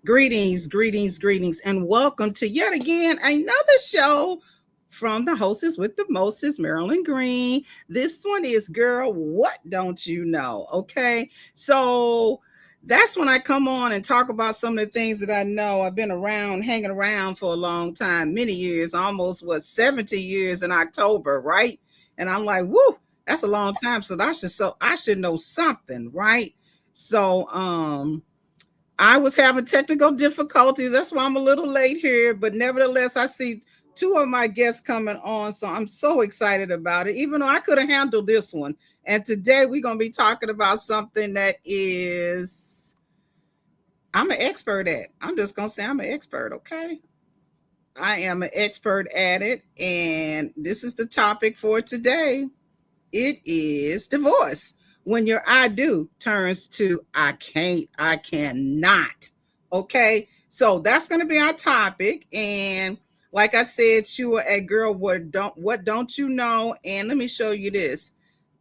Greetings, and welcome to yet again another show from the hostess with the mostest, Marilyn Green. This one is Girl, What Don't You Know? Okay, so that's when I come on and talk about some of the things that I know. I've been around, hanging around for a long time, many years, almost 70 years in October, right? And I'm like, whoo, that's a long time. So I should know something, right? So I was having technical difficulties. That's why I'm a little late here. But nevertheless, I see two of my guests coming on. So I'm so excited about it, even though I could have handled this one. And today we're going to be talking about something that is, I'm an expert at. I'm just going to say I'm an expert, okay? I am an expert at it. And this is the topic for today. It is divorce. When your I do turns to I can't, I cannot. Okay. So that's going to be our topic. And like I said, you are a girl. What don't you know? And let me show you this.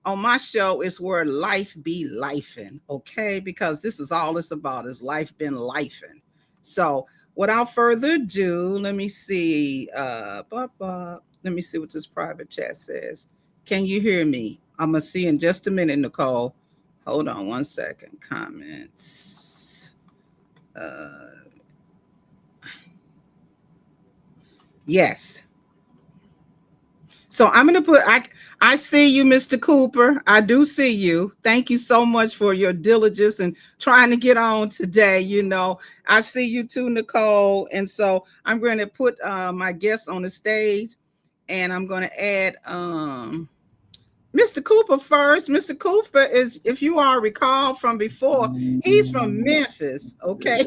On my show is where life be lifing. Okay. Because this is all it's about is life been lifing. So without further ado, let me see. Let me see what this private chat says. Can you hear me? I'm going to see in just a minute, Nicole. Hold on one second. Comments. Yes. So I'm going to I see you, Mr. Cooper. I do see you. Thank you so much for your diligence and trying to get on today. I see you too, Nicole. And so I'm going to put my guests on the stage and I'm going to add Mr. Cooper first. Mr. Cooper is, if you all recall from before, he's from Memphis. Okay.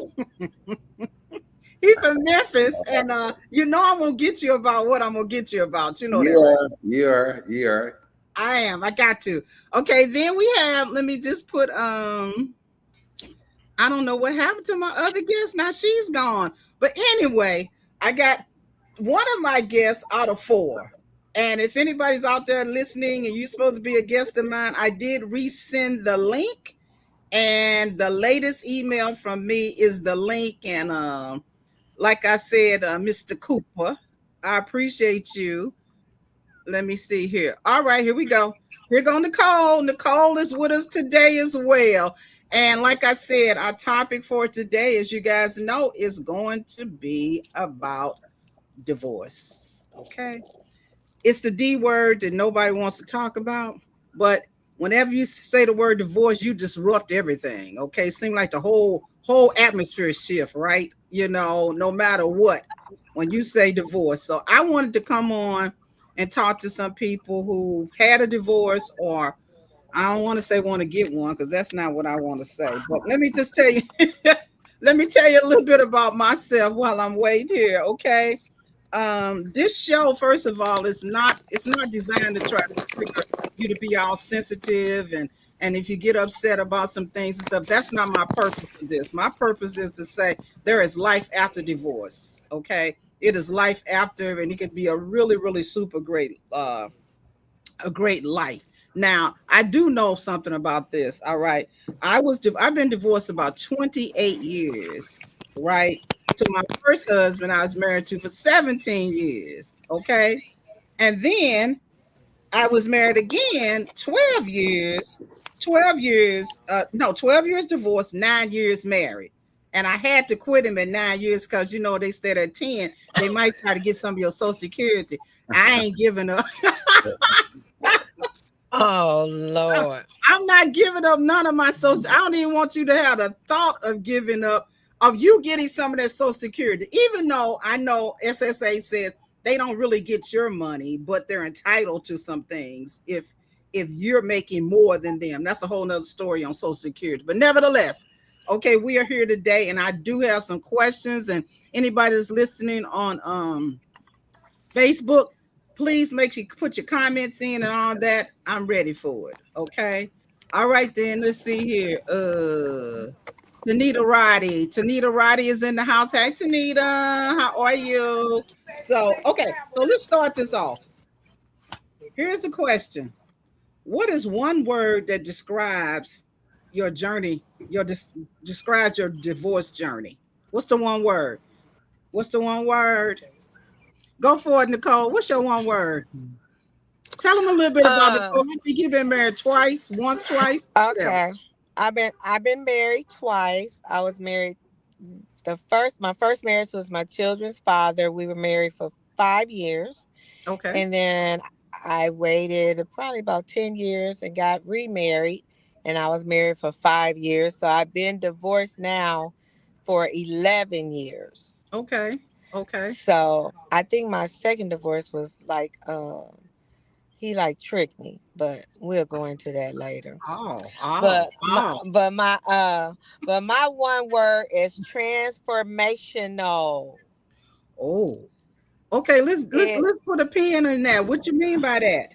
He's from Memphis, and I'm gonna get you about what I'm gonna get you about. You know that, right? You are. I am. I got to. Okay, then we have. Let me just put. I don't know what happened to my other guest. Now she's gone. But anyway, I got one of my guests out of four. And if anybody's out there listening and you're supposed to be a guest of mine, I did resend the link. And the latest email from me is the link. And like I said, Mr. Cooper, I appreciate you. Let me see here. All right, here we go. Here go Nicole. Nicole is with us today as well. And like I said, our topic for today, as you guys know, is going to be about divorce. Okay. It's the D word that nobody wants to talk about. But whenever you say the word divorce, you disrupt everything. Okay. Seems like the whole atmosphere shift, right? No matter what, when you say divorce. So I wanted to come on and talk to some people who've had a divorce, or I don't want to say want to get one because that's not what I want to say. But let me just tell you, let me tell you a little bit about myself while I'm waiting here. Okay. This show, first of all, it's not designed to try to trigger you to be all sensitive and if you get upset about some things and stuff, that's not my purpose for this. My purpose is to say there is life after divorce. Okay. It is life after, and it could be a really, really super great, a great life. Now, I do know something about this. All right. I've been divorced about 28 years, right? To my first husband, I was married to for 17 years. Okay. And then I was married again 12 years, 12 years divorced, 9 years married. And I had to quit him at 9 years because, they said at 10, they might try to get some of your Social Security. I ain't giving up. Oh, Lord. I'm not giving up none of my Social. I don't even want you to have the thought of giving up, of you getting some of that Social Security, even though I know SSA says they don't really get your money, but they're entitled to some things if you're making more than them. That's a whole nother story on Social Security. But nevertheless, okay, we are here today, and I do have some questions. And anybody that's listening on Facebook, please make sure you put your comments in and all that. I'm ready for it. Okay. All right, then. Let's see here. Tanita Roddy is in the house. Hey, Tanita, how are you? So, okay, so let's start this off. Here's the question. What is one word that describes your journey, describes your divorce journey? What's the one word? What's the one word? Go for it, Nicole. What's your one word? Tell them a little bit about Uh, Nicole. I think you've been married twice, once, twice, whatever. okay. I've been married twice. I was married my first marriage was my children's father. We were married for 5 years. Okay. And then I waited probably about 10 years and got remarried. And I was married for 5 years. So I've been divorced now for 11 years. Okay. Okay. So I think my second divorce was like, he like tricked me, but we'll go into that later. Oh, oh, But my, oh, but my, uh, but my one word is transformational. oh. Okay, let's It let's put a pin in that. What you mean by that?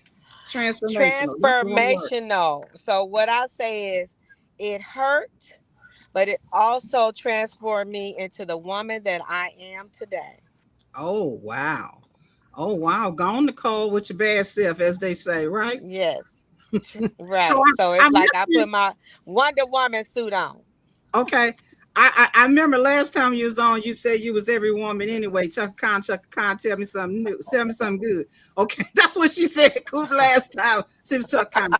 Transformational. That's one word. transformational. So what I say is, it hurt, but it also transformed me into the woman that I am today. Oh wow. Oh wow. Gone Nicole with your bad self, as they say, right? Yes, So right. So I it's like I missed put it. my Wonder Woman suit on. Okay. I remember last time you was on, you said you was every woman anyway. Chuck Khan, tell me something new. Tell me something good. Okay, that's what she said, Coop, last time. She was Chuck Khan.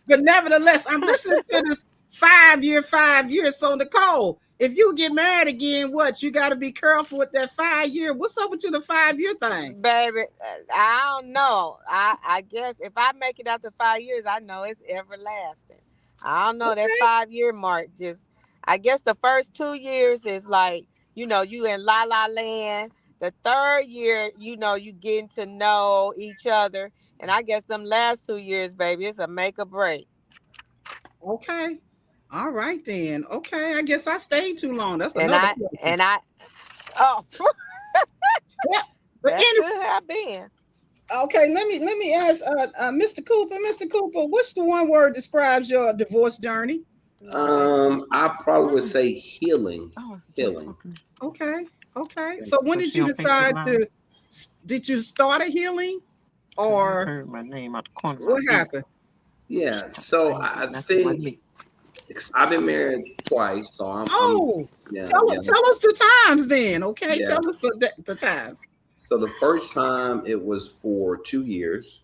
But nevertheless, I'm listening to this 5 year, 5 years. So Nicole, if you get married again, what you got to be careful with that 5 year. What's up with you the 5 year thing? Baby, I don't know. I guess if I make it out to 5 years, I know it's everlasting. I don't know that Okay, 5 year mark. Just I guess the first 2 years is like, you in la la land. The third year, you getting to know each other. And I guess them last 2 years, baby, it's a make or break. okay, all right then. Okay, I guess I stayed too long. That's And another I question. and I oh Yeah, but that anyway. could have been. Okay, let me ask Mr. Cooper. Mr. Cooper, what's the one word describes your divorce journey? I probably would say healing. I was just Healing. talking. Okay, okay. So when did you decide to? Did you start a healing, or Heard my name out the corner of my what ear. happened? Yeah. So I think I've been married twice, so I'm Oh, yeah, tell yeah, tell us the times then. Okay, yeah. tell us the times. So the first time it was for 2 years,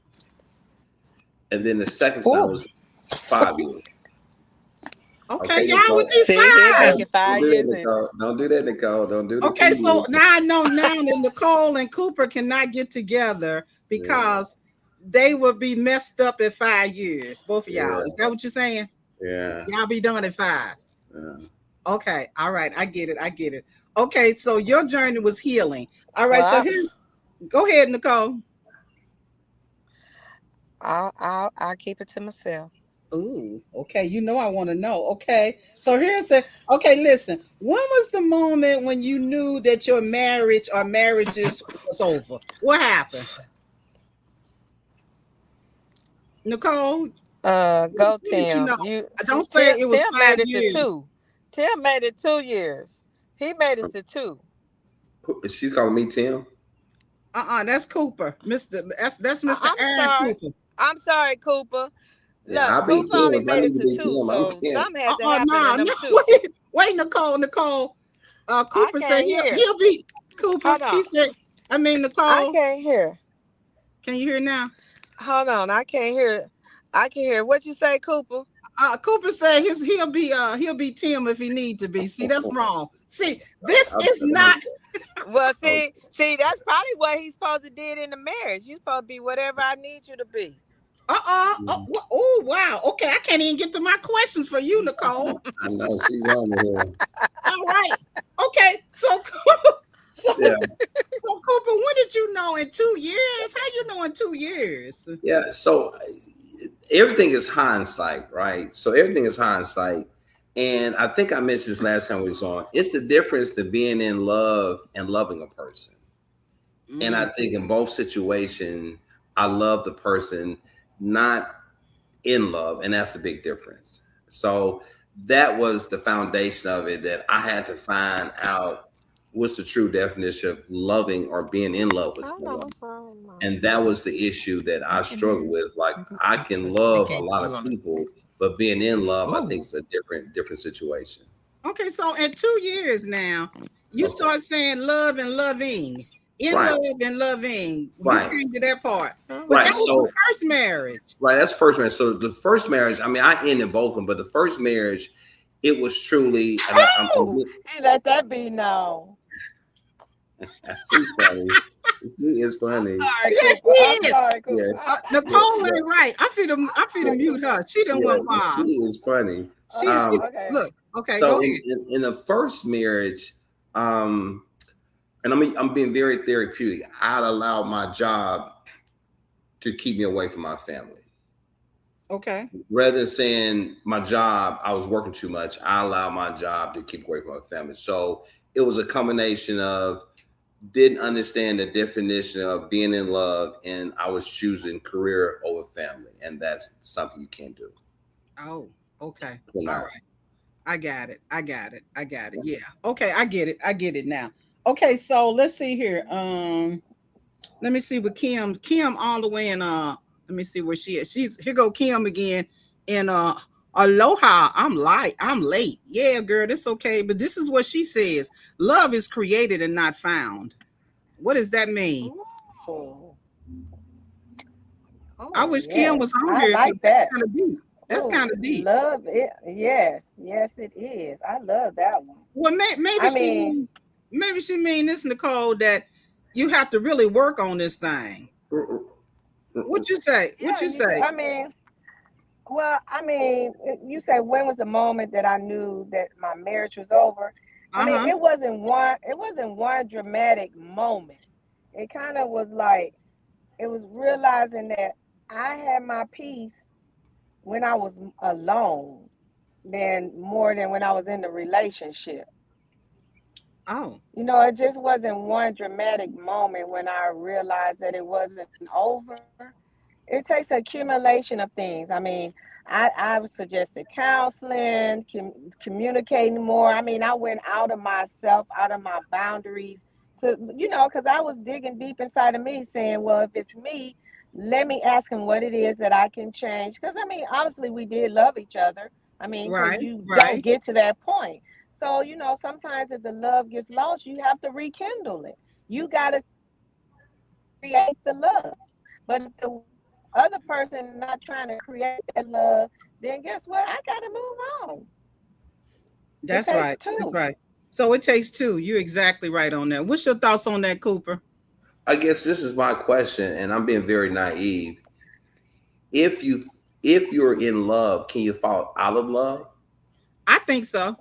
and then the second time Oh, was 5 years. Okay, Okay, y'all with Nicole. these see, he'll make fives. it Don't five do that, years in. Nicole. Don't do that, Nicole. Don't do the Okay, so 2 years. now I know now that Nicole and Cooper cannot get together Yeah, because they would be messed up in 5 years. Both of y'all. yeah, Is that what you're saying? yeah. Y'all be done in five. Yeah. Okay. All right. I get it. I get it. Okay. So your journey was healing. All right. So Well, here's go ahead, Nicole. I'll keep it to myself. Ooh, okay. You know I want to know. Okay. So here's the okay, listen. When was the moment when you knew that your marriage or marriages was over? What happened? Nicole, Go when did you Tim. know? You Don't say Tim. it was Tim made five it to years. two. Tim made it 2 years. He made it to two. She's calling me Tim. That's Cooper. That's Mr. I'm Aaron sorry. Cooper. I'm sorry, Cooper. Yeah, Look, I'll be Cooper Tim. only If I made need it to to be two, Tim, I'm so Tim. something had to happen in No, them no, two. wait, Nicole. I Cooper said can't he'll hear. he'll be Cooper. Hold on. He said, I mean I Nicole, can't hear. can you hear now? Hold on. I can't hear. I can hear. What you say, Cooper? Cooper said he'll be Tim if he need to be. See, that's wrong. See, this is not Well, Oh, see, that's probably what he's supposed to did in the marriage. You supposed to be whatever I need you to be. mhm. oh wow. Okay, I can't even get to my questions for you, Nicole. I know she's on me here. All right. Okay, so so Yeah, Cooper, when did you know in 2 years? How you know in 2 years? yeah. So everything is hindsight, right? So everything is hindsight. And I think I mentioned this last time we was on. It's the difference to being in love and loving a person. And Mm, I think in both situations, I love the person, not in love, and that's a big difference. So that was the foundation of it, that I had to find out what's the true definition of loving or being in love with I don't know someone. what's wrong with mine. And that was the issue that I I can hear struggled you. with. Like, I can They love a can't lot do of on it. people, but being in love, I think, Whoa. is a different situation. Okay, so in 2 years now, you Okay. start saying love and loving, in Right. love and loving. You Right. came to that part, but Right. that was the So first marriage. right, that's first marriage. So the first marriage, I mean, I ended both of them, but the first marriage, it was truly, and Oh, he let that be known. she's funny. She is I'm funny. sorry, Yes, Cooper. she I'm is. sorry, Yeah, Cooper. yeah, Nicole yeah, ain't right. I feel to yeah, I'm mute sorry, her. Cooper. She didn't yeah. want She mom. is funny. She Okay. look. Okay, go So ahead. in the first marriage, um, and I'm being very therapeutic. I'd allow my job to keep me away from my family. Okay. Rather than saying my job, I was working too much, I allowed my job to keep away from my family. So it was a combination of didn't understand the definition of being in love, and I was choosing career over family, and that's something you can't do. Oh, okay. All Cannot. right. I got it. I got it. I got it. Yeah. Okay, I get it. I get it now. Okay, so let's see here. Let me see what Kim all the way in let me see where she is. She's here go Kim again in aloha. I'm late. Yeah, girl, that's okay. But this is what she says. Love is created and not found. What does that mean? Oh, I oh, wish Kim yes. was on I here because like that. that's kind of deep. That's Oh, kind of deep. love it. Yes, yes, it is. I love that one. Well, I mean, maybe she mean this, Nicole, that you have to really work on this thing. What you say? What yeah, you you do. say? Well, you say when was the moment that I knew that my marriage was over? I Uh mean, huh. it wasn't one dramatic moment. It kind of was like it was realizing that I had my peace when I was alone than more than when I was in the relationship. Oh, It just wasn't one dramatic moment when I realized that it wasn't over. It takes accumulation of things. I mean, I would suggest counseling, communicating more. I mean, I went out of myself, out of my boundaries because I was digging deep inside of me saying, well, if it's me, let me ask him what it is that I can change. Because, I mean, honestly, we did love each other. I mean, because right, you don't right. get to that point. So, sometimes if the love gets lost, you have to rekindle it. You got to create the love. But if the other person not trying to create that love, then guess what? I got to move on. It takes That's right. two. That's right. So it takes two. You're exactly right on that. What's your thoughts on that, Cooper? I guess this is my question, and I'm being very naive. If you if you're in love, can you fall out of love? I think so.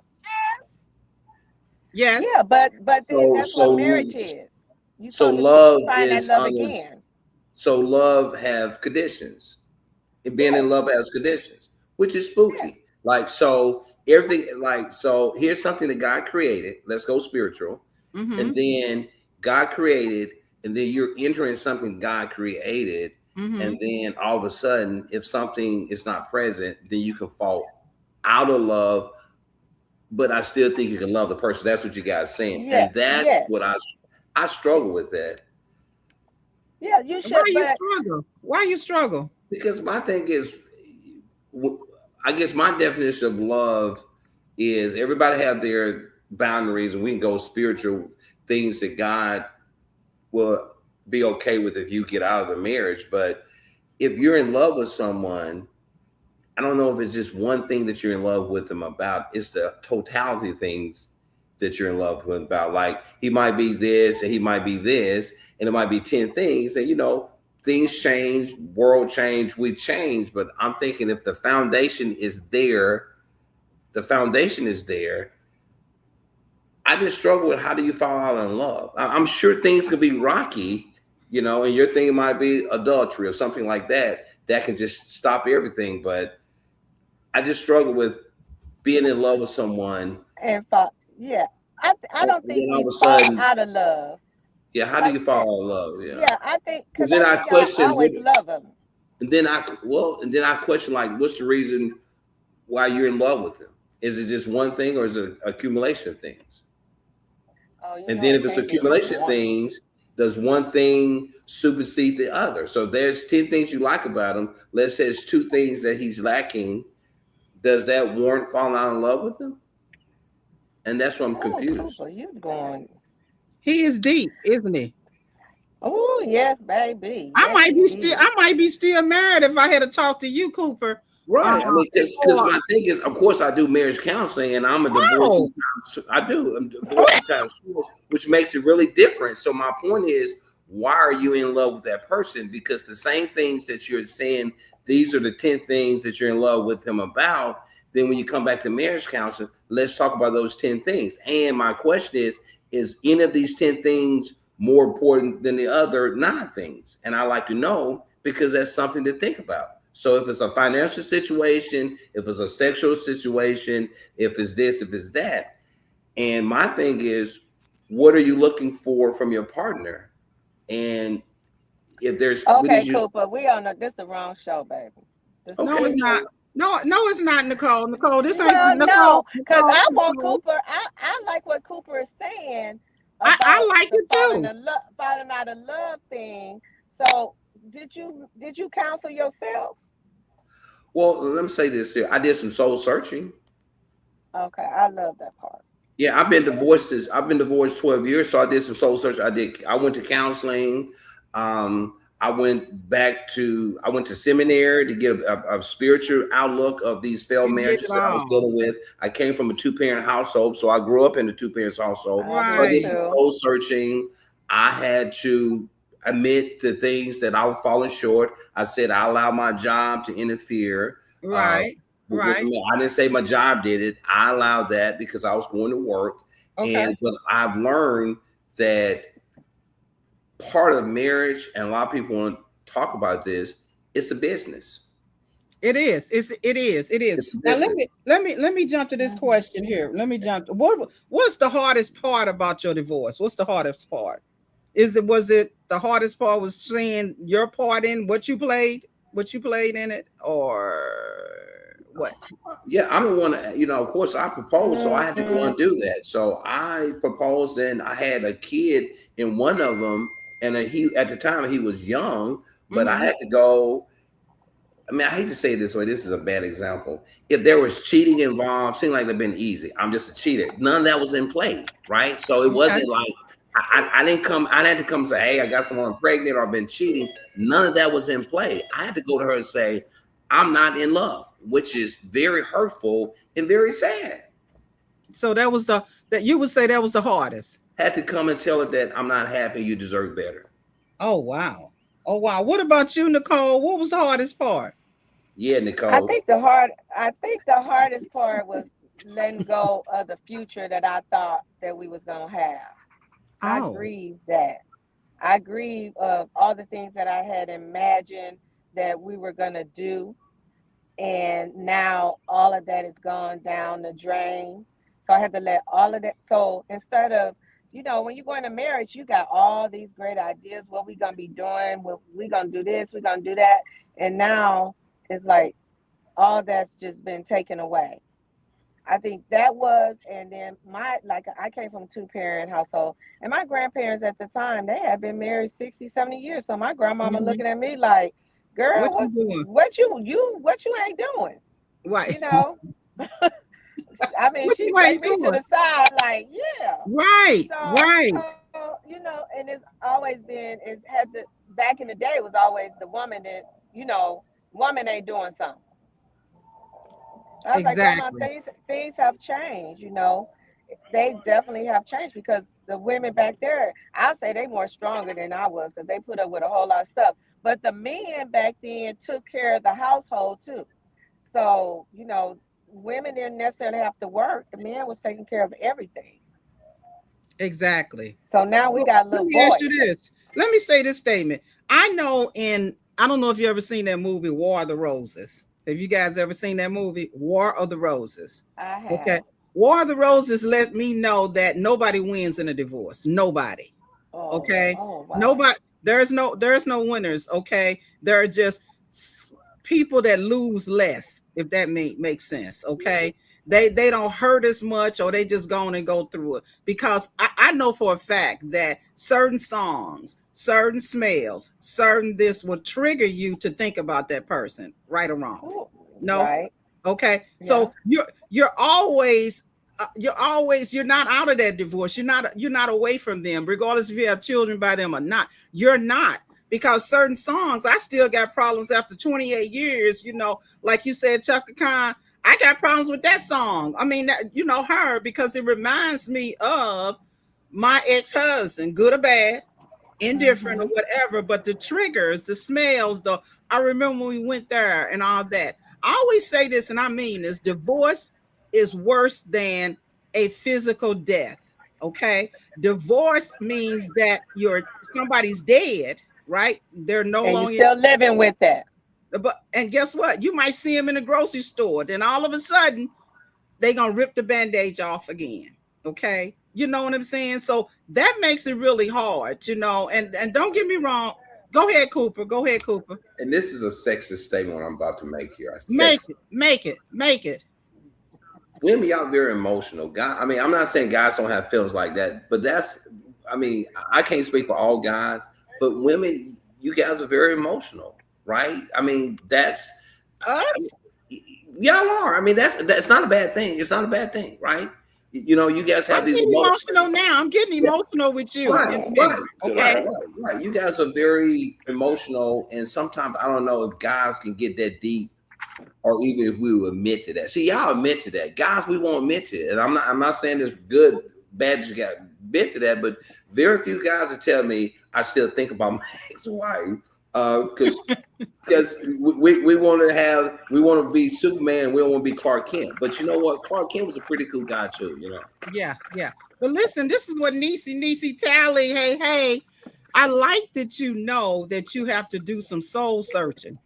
Yes. Yeah, but then So that's what so marriage is. You're so supposed to love find that is love under again. so love have conditions. And being in Yes, love has conditions, which is yes, spooky. Like so everything like so here's something that God created. Let's go spiritual. Mm-hmm. And then God created, and then you're entering something God created, Mm-hmm. and then all of a sudden, if something is not present, then you can fall out of love. But I still think you can love the person. That's what you guys saying, yeah, and that's yes, what I struggle with that yeah. You Why should, you but struggle? Why you struggle? because my thing is, I guess my definition of love is everybody have their boundaries, and we can go spiritual things that God will be okay with if you get out of the marriage. But if you're in love with someone, I don't know if it's just one thing that you're in love with them about. It's the totality of things that you're in love with about. Like he might be this and he might be this, and it might be 10 things. And things change, world change, we change. But I'm thinking if the foundation is there. I just struggle with how do you fall out in love? I'm sure things could be rocky, and your thing might be adultery or something like that that can just stop everything. But I just struggle with being in love with someone, and fall. Yeah, I and don't think then all we of a fall sudden, out of love yeah, how do like you that. fall in love? Yeah, Yeah, I think because because then I I think I question always what, love them. and then I question like, what's the reason why you're in love with them? Is it just one thing, or is it accumulation of things? Oh, And then it if it's can't be just accumulation one. things, does one thing supersede the other? So there's 10 things you like about him. Let's say it's two things that he's lacking. Does that warrant falling out in love with him? And that's what I'm Oh, confused. Cooper, you going? He is deep, isn't he? Oh, yes, baby. I Yes, might he be still is. I might be still married if I had to talk to you, Cooper. Right. I mean, because Before. my thing is, of course, I do marriage counseling, and I'm a divorcee. Oh, I do. I'm divorcee times four, which makes it really different. So my point is, why are you in love with that person? Because the same things that you're saying, these are the 10 things that you're in love with him about. Then when you come back to marriage counseling, let's talk about those 10 things. And my question is any of these 10 things more important than the other 9 things? And I like to know because that's something to think about. So if it's a financial situation, if it's a sexual situation, if it's this, if it's that. And my thing is, what are you looking for from your partner? And if there's what Okay, is you Cooper, we on this the wrong show, baby. This the no, okay, it's wrong not. show. well, No, it's not, Nicole. Nicole, this ain't Well, Nicole. no, because Nicole, I want Nicole. Cooper. I like what Cooper is saying I about like the it too. falling out of love thing. So did you counsel yourself? well, let me say this here. I did some soul searching. Okay, I love that part. Yeah, I've been divorced 12 years, so I did some soul search. I went to counseling. I went to seminary to get a spiritual outlook of these failed You did marriages it that I was all. dealing with. I came from a two-parent household, so I grew up in a two-parent household. I So I did did Right. some too. soul searching. I had to admit to things that I was falling short. I said I allowed my job to interfere uh, Right. with Right. me. I didn't say my job did it. I allowed that because I was going to work. Okay. And but I've learned that part of marriage, and a lot of people want to talk about this, it's a business. It is. It is. It's a Now business. let me jump to this Mhm. question here. Let me jump to what's the hardest part about your divorce? What's the hardest part? Was it the hardest part was seeing your part in what you played in it, or what? Yeah, I'm the one that, of course I proposed, so I had to go Mhm. and do that. So I proposed and I had a kid in one of them, and he at the time he was young, but I Mm-hmm. had to go. I mean, I hate to say it this way. This is a bad example. If there was cheating involved, seemed like it'd been easy. I'm just a cheater. None of that was in play, right? So it Okay. wasn't like I didn't come. I had to come say, "Hey, I got someone pregnant or I've been cheating." None of that was in play. I had to go to her and say, "I'm not in love," which is very hurtful and very sad. So that was that you would say that was the hardest. Had to come and tell her that I'm not happy. You deserve better. Oh wow. Oh wow. What about you, Nicole? What was the hardest part? Yeah, I Nicole. think the hard I think the hardest part was letting go of the future that I thought that we was gonna have. I Oh, grieve that. I grieve of all the things that I had imagined that we were gonna do, and now all of that is gone down the drain. So I had to let all of that. So instead of, when you go into marriage, you got all these great ideas. What we gonna be doing? What we gonna do this? We gonna do that? And now it's like all that's just been taken away. I think that was, and then I came from a two-parent household, and my grandparents at the time, they had been married 60, 70 years. So my grandmama hmm, looking at me like, what girl, you doing? what you ain't doing? Right. You know? I mean, What she you take ain't me to doing? the side like, yeah. Right. Right. And it's always been, back in the day, it was always the woman that, you know, woman ain't doing something. I was like, Grandma, Exactly. things have changed, They definitely have changed because the women back there, I'll say they more stronger than I was because they put up with a whole lot of stuff. But the men back then took care of the household too. So, women didn't necessarily have to work. The men was taking care of everything. Exactly. So now we So got a let little me ask you voice. this. Let me say this statement. I don't know if you ever seen that movie War of the Roses. Have you guys ever seen that movie War of the Roses? I Okay. have. War of the Roses let me know that nobody wins in a divorce. Nobody. Oh, Okay. oh wow. Nobody, there's no winners. Okay. There are just people that lose less, if that makes sense. Okay. They don't hurt as much, or they just go on and go through it, because I know for a fact that certain songs, certain smells, certain this will trigger you to think about that person, right or wrong. Ooh, No. right. Okay. Yeah. So you're always you're not out of that divorce. You're not away from them, regardless if you have children by them or not. You're not, because certain songs, I still got problems after 28 years. Like you said, Chaka Khan, I got problems with that song. I mean, her, because it reminds me of my ex-husband, good or bad, indifferent or whatever. But the triggers, the smells, I remember when we went there and all that. I always say this, and I mean this: divorce is worse than a physical death. Okay, divorce means that somebody's dead, right? They're no And you're longer. still living with that. And guess what? You might see them in the grocery store, then all of a sudden they're gonna rip the bandage off again. Okay, you know what I'm saying? So that makes it really hard, and don't get me wrong. Go ahead, Cooper. And this is a sexist statement I'm about to make here. Make it. Women, y'all very emotional. Guy, I mean, I'm not saying guys don't have feelings like that, but I can't speak for all guys, but women, you guys are very emotional, right? I mean, that's Us? y'all are. I mean, that's not a bad thing. It's not a bad thing, right? You guys have these emotional now. I'm getting emotional with you. Right. You guys are very emotional, and sometimes I don't know if guys can get that deep, or even if we will admit to that. See, y'all admit to that. Guys, we won't admit to it. And I'm not saying it's good, bad that you got admit to that, but very few guys will tell me I still think about my ex-wife. Because we want to be Superman. We don't want to be Clark Kent. But you know what? Clark Kent was a pretty cool guy too. Yeah. But listen, this is what Niecy Tally. Hey, I like that that you have to do some soul searching,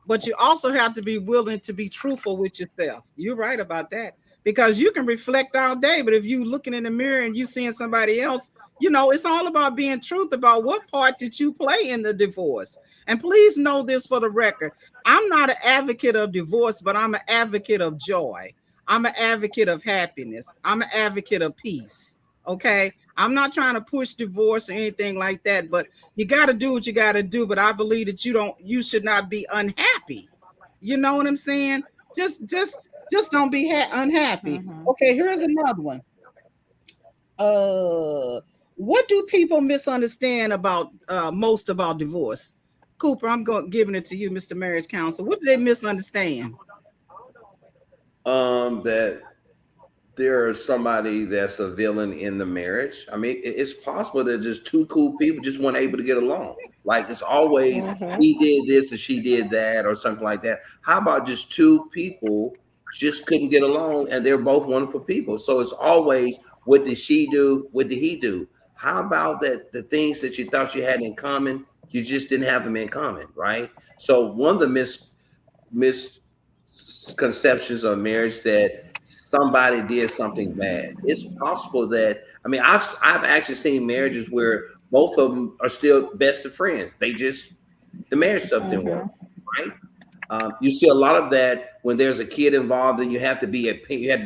but you also have to be willing to be truthful with yourself. You're right about that, because you can reflect all day, but if you looking in the mirror and you seeing somebody else, it's all about being truth about what part did you play in the divorce. And please know this for the record: I'm not an advocate of divorce, but I'm an advocate of joy. I'm an advocate of happiness. I'm an advocate of peace. Okay. I'm not trying to push divorce or anything like that, but you got to do what you got to do. But I believe that you should not be unhappy. You know what I'm saying? Just don't be unhappy. Okay. Here's another one. What do people misunderstand about most about divorce? Cooper, I'm giving it to you, Mr. Marriage Counselor. What do they misunderstand? That there's somebody that's a villain in the marriage. I mean, it's possible that just two cool people just weren't able to get along. Like it's always he did this and she did that or something like that. How about just two people just couldn't get along and they're both wonderful people? So it's always, what did she do? What did he do? How about that the things that you thought you had in common, you just didn't have them in common, right? So one of the misconceptions of marriage that somebody did something bad. It's possible that, I mean, I've actually seen marriages where both of them are still best of friends. The marriage stuff didn't work, right? You see a lot of that when there's a kid involved, and you have to be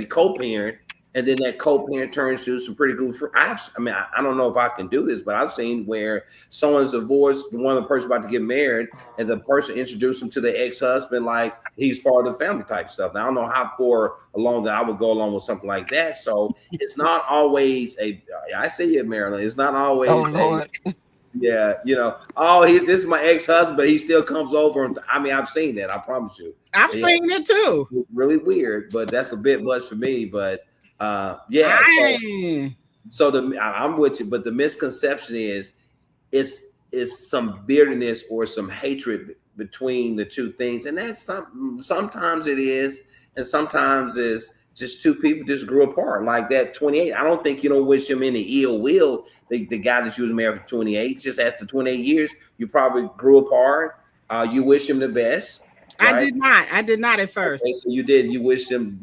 co-parent, and then that co-parent turns to some pretty good friends. I don't know if I can do this, but I've seen where someone's divorced, one of the person about to get married, and the person introduced them to the ex-husband like he's part of the family type stuff. Now, I don't know how far along that I would go along with something like that. So it's not always I see it, Marilyn. It's not always yeah, this is my ex-husband, but he still comes over. I've seen that. I promise you. I've seen it too. It's really weird, but that's a bit much for me. But I'm with you. But the misconception is it's some bitterness or some hatred between the two things, and that's sometimes it is, and sometimes it's just two people just grew apart. Like that 28. I don't think you don't wish him any ill will. The guy that you was married for 28. Just after 28 years, you probably grew apart. You wish him the best. Right? I did not at first. Okay, so you did. You wish him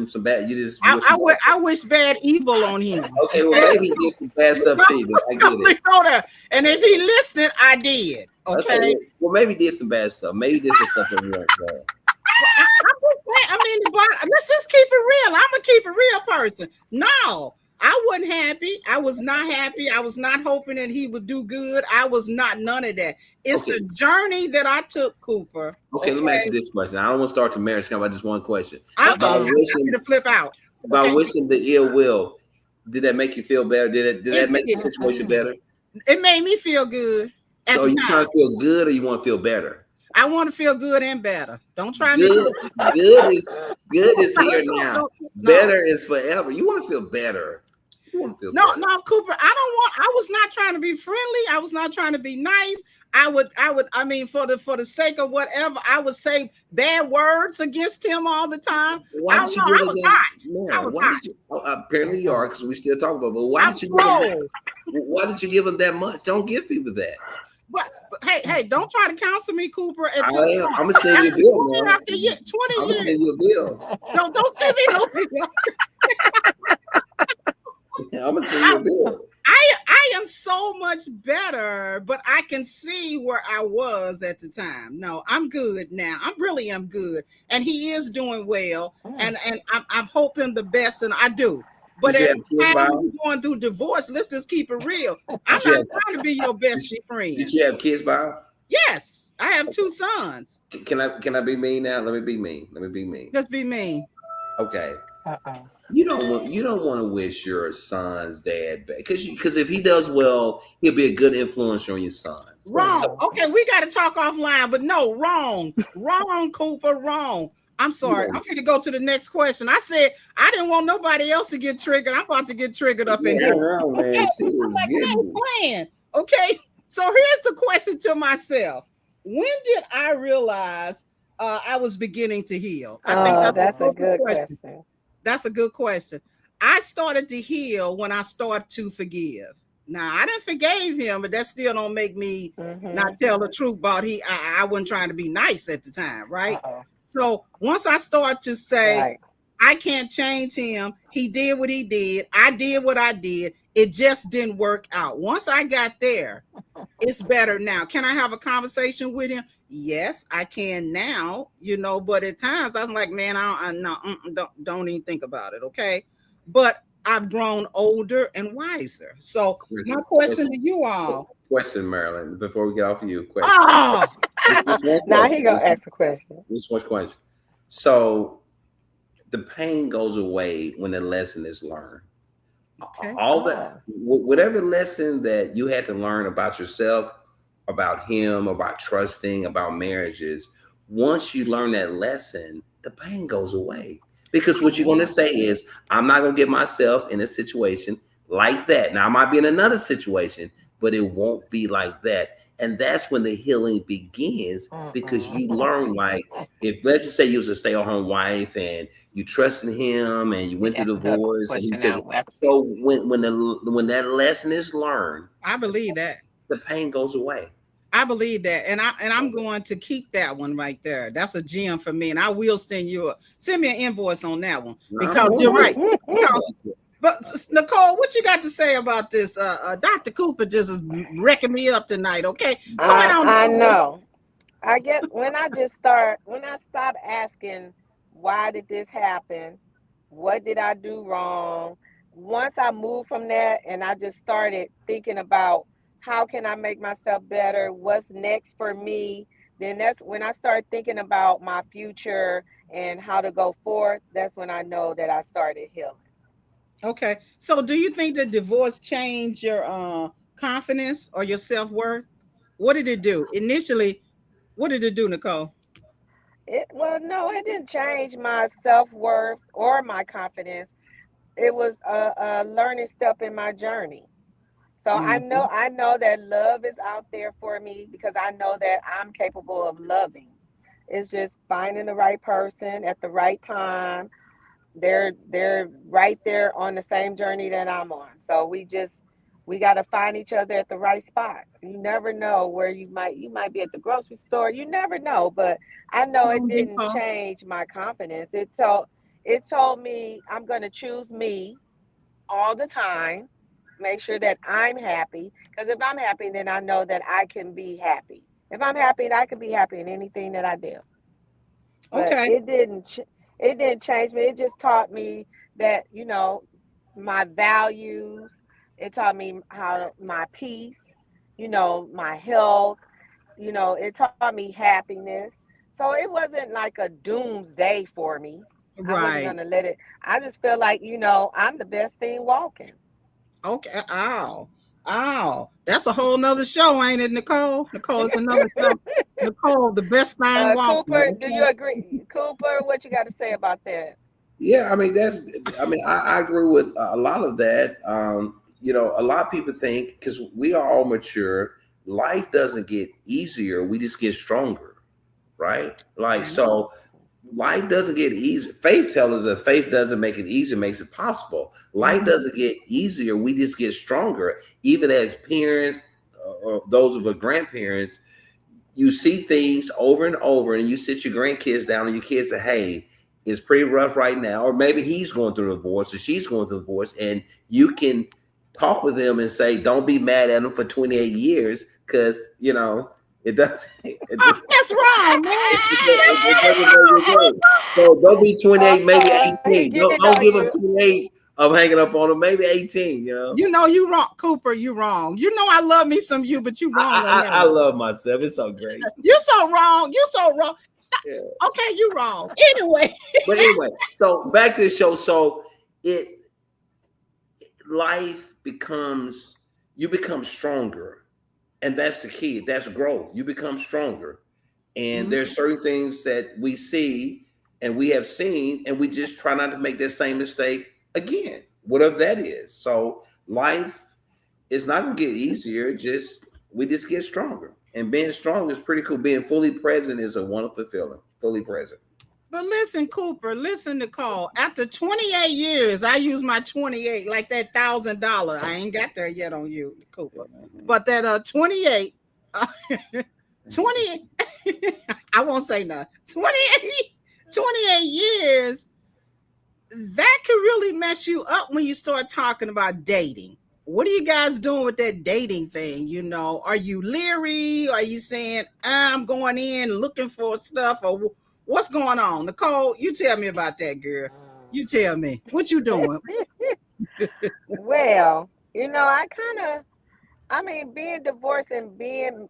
some bad. You just. I wish bad evil on him. Okay, well maybe he did some bad stuff too. I get it. And if he listened, I did. Okay. Well, maybe he did some bad stuff. Maybe this is something wrong. Let's just keep it real. I'm a keep it real person. No, I wasn't happy. I was not happy. I was not hoping that he would do good. I was not none of that. It's the journey that I took, Cooper. Okay, let me ask you this question. I don't want to start the marriage now. I just one question. I'm going to flip out. by Okay, wishing the ill will, did that make you feel better? Did it that make the did. situation better? It made me feel good at So the you trying time. to feel good or you want to feel better? I want to feel good and better. Don't try me, Good, Cooper. good is here Don't- now. no, Better is forever. You want to feel better. You want to feel no, better. no, Cooper. I was not trying to be friendly. I was not trying to be nice. I mean, for the sake of whatever, I would say bad words against him all the time. Why I did don't you know. I give was him that, hot. I Marilyn? was Why hot. did you? Oh, apparently you are, because we still talk about. But why I did was you give him that? slow. Why did you give him that much? Don't give people that. But hey, don't try to counsel me, Cooper. At I this am. point, I'm gonna send you a after bill, 20, man. after year, 20 I'm gonna years, send you a bill. don't send me no bill. I'm gonna send I, you a bill. I am so much better, but I can see where I was at the time. No, I'm good now. I really am good, and he is doing well, and I'm hoping the best, and I do. But Did you at have the kids, time when Bob? you're going through divorce, let's just keep it real. I'm Did you not have? trying to be your Did you, bestie did friend. you have kids, Bob? Yes, I have two sons. Can I be mean now? Let me be mean. Let me be mean. Just be mean. Okay. Uh-uh. You don't want to wish your son's dad back, because if he does well, he'll be a good influence on your sons. Wrong. So No. Okay, we got to talk offline, but no, wrong. Wrong, Cooper, wrong. I'm you sorry. know, I'm going to go to the next question. I said I didn't want nobody else to get triggered. I'm about to get triggered up in yeah, I here. know, Okay. man. She I'm is like, I getting ain't playing. Okay. So here's the question to myself. When did I realize I was beginning to heal? I think Oh, that's a that's a perfect good question. question. That's a good question. I started to heal when I started to forgive. Now I didn't forgive him, but that still don't make me not Mm-hmm. tell the truth about I wasn't trying to be nice at the time, right? Uh-oh. So once I start to say Right. I can't change him, he did what he did, I did what I did, it just didn't work out. Once I got there, it's better now. Can I have a conversation with him? Yes, I can now, but at times I was like, man, I no, don't even think about it, okay? But I've grown older and wiser. So my question, question question, to you all, question, Marilyn. Before we get off of you, question. oh, This one Now question. he gonna ask a question. This one question. So the pain goes away when the lesson is learned. okay, All that, Oh. whatever lesson that you had to learn about yourself, about him, about trusting, about marriages, once you learn that lesson, the pain goes away. Because what you're going to say is, I'm not going to get myself in a situation like that. Now, I might be in another situation, but it won't be like that. And that's when the healing begins, because you learn, like, if let's just say you was a stay-at-home wife and you trusted him and you went through Ask another divorce and he question took now. it. So when that lesson is learned, I believe that. the pain goes away. I believe that, and I'm going to keep that one right there. That's a gem for me, and I will send me an invoice on that one I'm because going you're right. to. Because, but Nicole, what you got to say about this? Dr. Cooper just is wrecking me up tonight. Okay, go ahead on, I Nicole. know. I guess when I stop asking, why did this happen? What did I do wrong? Once I moved from that and I just started thinking about how can I make myself better? What's next for me? Then that's when I start thinking about my future and how to go forth. That's when I know that I started healing. Okay, so do you think that divorce changed your confidence or your self worth? What did it do initially? What did it do, Nicole? Well, no, it didn't change my self worth or my confidence. It was a learning step in my journey. So Hmm. I know that love is out there for me because I know that I'm capable of loving. It's just finding the right person at the right time. They're right there on the same journey that I'm on. So we got to find each other at the right spot. You never know where you might be at the grocery store. You never know, but I know Come it on, didn't Nicole. change my confidence. It told me I'm going to choose me all the time, make sure that I'm happy. Because if I'm happy, then I know that I can be happy. If I'm happy, I can be happy in anything that I do. But Okay, it didn't change me. It just taught me that my values. It taught me how my peace, my health. It taught me happiness. So it wasn't like a doomsday for me. I wasn't Right. gonna let it. I just feel like, I'm the best thing walking. Okay. Ow. Ow. That's a whole nother show, ain't it, Nicole? Nicole, it's another show. Nicole, the best thing walking. Cooper, do you Okay. agree? Cooper, what you got to say about that? Yeah, I mean I agree with a lot of that. A lot of people think because we are all mature, life doesn't get easier, we just get stronger, right? Like Okay. so life doesn't get easier. Faith tells us that faith doesn't make it easier, makes it possible. Life Mhm. doesn't get easier, we just get stronger. Even as parents or those of our grandparents, you see things over and over, and you sit your grandkids down and your kids say, hey, it's pretty rough right now, or maybe he's going through a divorce or she's going through a divorce, and you can talk with them and say, don't be mad at them for 28 years because it doesn't Oh, that's wrong, man. it doesn't make it good. So don't be 28, maybe He 18. getting on Don't you. give them 28 of hanging up on them, maybe 18. You know you wrong, Cooper. You wrong. You know I love me some you, but you wrong on that I one. love myself. It's so great. You so wrong. You so wrong. Yeah. Okay, you wrong. Anyway. But anyway, so back to the show. So it life becomes you become stronger, and that's the key. That's growth. You become stronger, and Mhm. there's certain things that we see and we have seen, and we just try not to make that same mistake again, whatever that is. So life is not gonna get easier. Just we just get stronger, and being strong is pretty cool. Being fully present is a wonderful feeling. Fully present. But listen, Cooper, listen, Nicole. After 28 years, I use my 28 like that $1,000. I ain't got there yet on you, Cooper. But that 28, uh, 20, I won't say nothing. 28 years, that could really mess you up when you start talking about dating. What are you guys doing with that dating thing? Are you leery? Are you saying I'm going in looking for stuff, or what's going on? Nicole, you tell me about that, girl. You tell me what you doing. Well, I mean, being divorced and being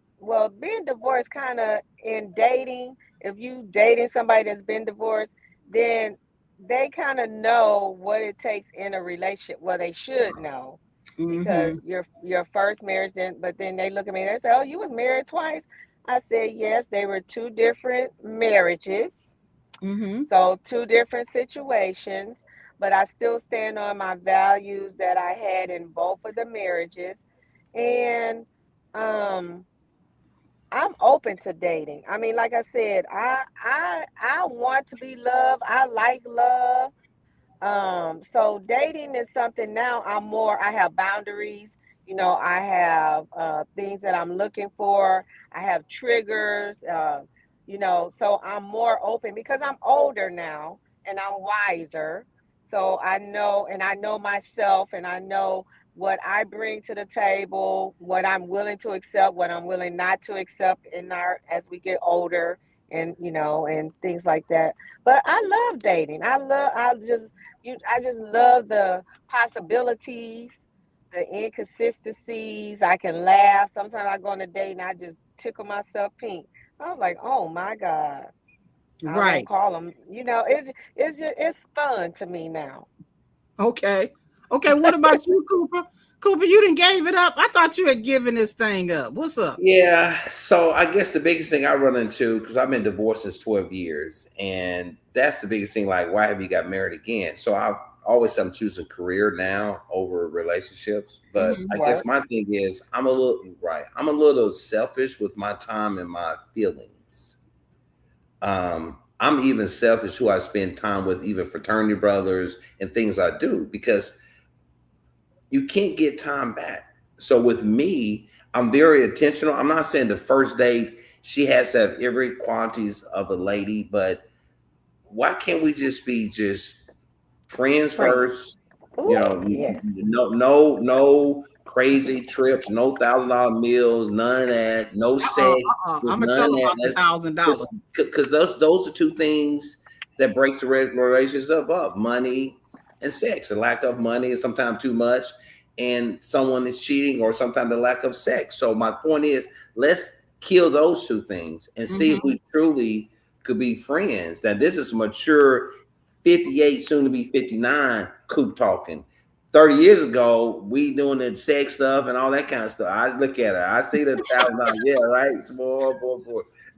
divorced kind of in dating, if you dating somebody that's been divorced, then they kind of know what it takes in a relationship. Well, they should know because Mm-hmm. your first marriage, but then they look at me and they say, "Oh, you was married twice." I said, "Yes, they were two different marriages, Mm-hmm. so two different situations, but I still stand on my values that I had in both of the marriages." And um I'm open to dating. I mean, like I said, I want to be loved. I like love. So dating is something now I have boundaries. I have things that I'm looking for. I have triggers, so I'm more open because I'm older now and I'm wiser. So I know myself, and I know what I bring to the table, what I'm willing to accept, what I'm willing not to accept as we get older, and things like that. But I love dating. I just love the possibilities, the inconsistencies. I can laugh. Sometimes I go on a date and I just tickle myself pink. I was like, oh my God. I won't Right. call them. It's fun to me now. Okay. Okay. What about you, Cooper? Cooper, you didn't gave it up. I thought you had given this thing up. What's up? Yeah, so I guess the biggest thing I run into, because I've been divorced since 12 years, and that's the biggest thing. Like, why have you got married again? So I always say I'm choosing career now over relationships. But Mm-hmm. I guess Work. my thing is I'm a little right. I'm a little selfish with my time and my feelings. I'm even selfish who I spend time with, even fraternity brothers and things I do, because you can't get time back. So with me, I'm very intentional. I'm not saying the first date she has to have every qualities of a lady, but why can't we just be just friends Friends. first? Ooh, yes. No crazy trips, no $1,000 meals, none of that, no sex, I'm just gonna none tell of them that. about the That's $1,000. because those are two things that breaks the relationship up: money and sex. The lack of money is sometimes too much, and someone is cheating, or sometimes the lack of sex. So my point is, let's kill those two things and see if Mm-hmm. we truly could be friends. That this is mature 58, soon to be 59, Coop talking. 30 years ago, we doing the sex stuff and all that kind of stuff. I look at her. I see the $1,000. Yeah, right. Boy.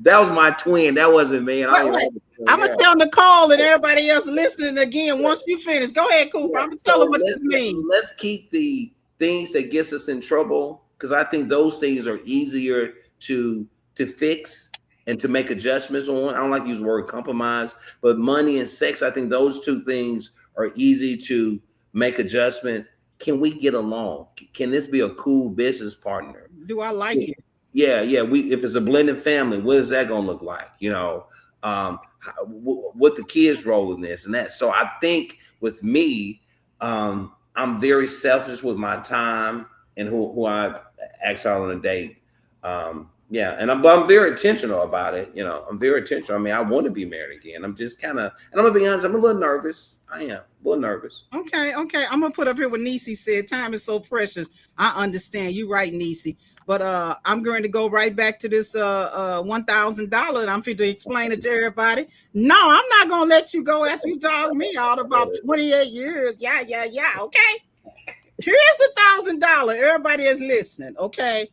That was my twin. That wasn't me. And I don't Wait, even I'm gonna tell Nicole and everybody else listening again once you finish. Go ahead, Cooper. I'm gonna tell them what this means. Let's keep the things that gets us in trouble, because I think those things are easier to fix and to make adjustments on. I don't like to use the word compromise, but money and sex, I think those two things are easy to make adjustments. Can we get along? Can this be a cool business partner? Do I like it? Yeah. If it's a blended family, what is that gonna look like? You know, what the kids' role in this and that. So I think with me, I'm very selfish with my time and who I ask out on a date. And I'm very intentional about it. You know, I'm very intentional. I mean, I want to be married again. I'm just kind of, and I'm gonna be honest, I'm a little nervous. I am a little nervous. Okay. I'm gonna put up here what Nisi said. Time is so precious. I understand. You right, Nisi. But I'm going to go right back to this $1,000, and I'm going to explain it to everybody. No, I'm not gonna let you go after you dog me out about 28 years. Yeah. Okay. Here's $1,000. Everybody is listening. Okay.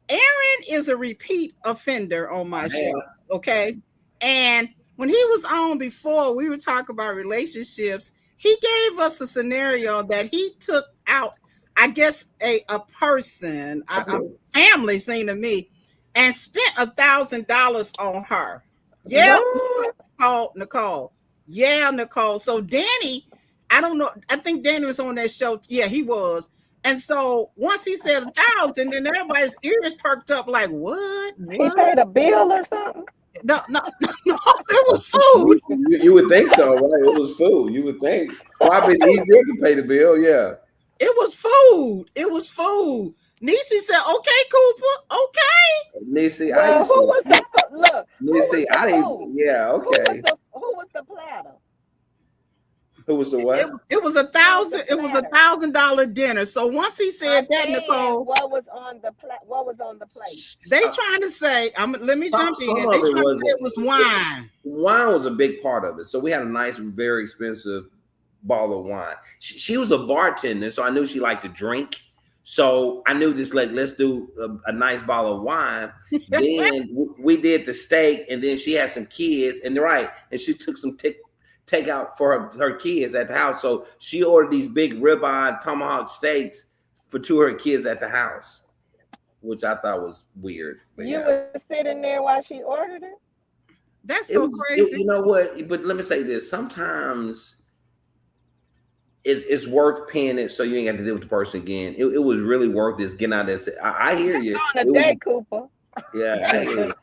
Aaron is a repeat offender on my show. Okay. And when he was on before, we were talking about relationships. He gave us a scenario that he took out, I guess, a person, a family, seemed to me, and spent $1,000 on her. Yeah, Nicole. Yeah, Nicole. So Danny, I don't know. I think Danny was on that show. Yeah, he was. And so once he said 1,000, then everybody's ears perked up like, what? He paid a bill or something? No, it was food. You would think so, right? It was food. You would think. Probably easier to pay the bill, yeah. It was food. Nisi said, okay, Cooper, okay. Nisi, well, who was the look? Nisi, I didn't. Yeah, okay. Who was the platter? Who was the what? It was $1,000. It was $1,000 dinner. So once he said that, Nicole, what was on the plate? They trying to say, let me jump in. They trying to say it was wine. Wine was a big part of it. So we had a nice, very expensive bottle of wine. She was a bartender, so I knew she liked to drink. So I knew this, like, let's do a nice bottle of wine. Then we did the steak, and then she had some kids, and she took some takeout for her kids at the house. So she ordered these big ribeye tomahawk steaks for two of her kids at the house, which I thought was weird. But you were sitting there while she ordered it? That's so crazy. You know what? But let me say this. Sometimes it's worth paying it so you ain't got to deal with the person again. It was really worth this. Getting out there. I hear you. On a date, Cooper. Yeah, I hear you.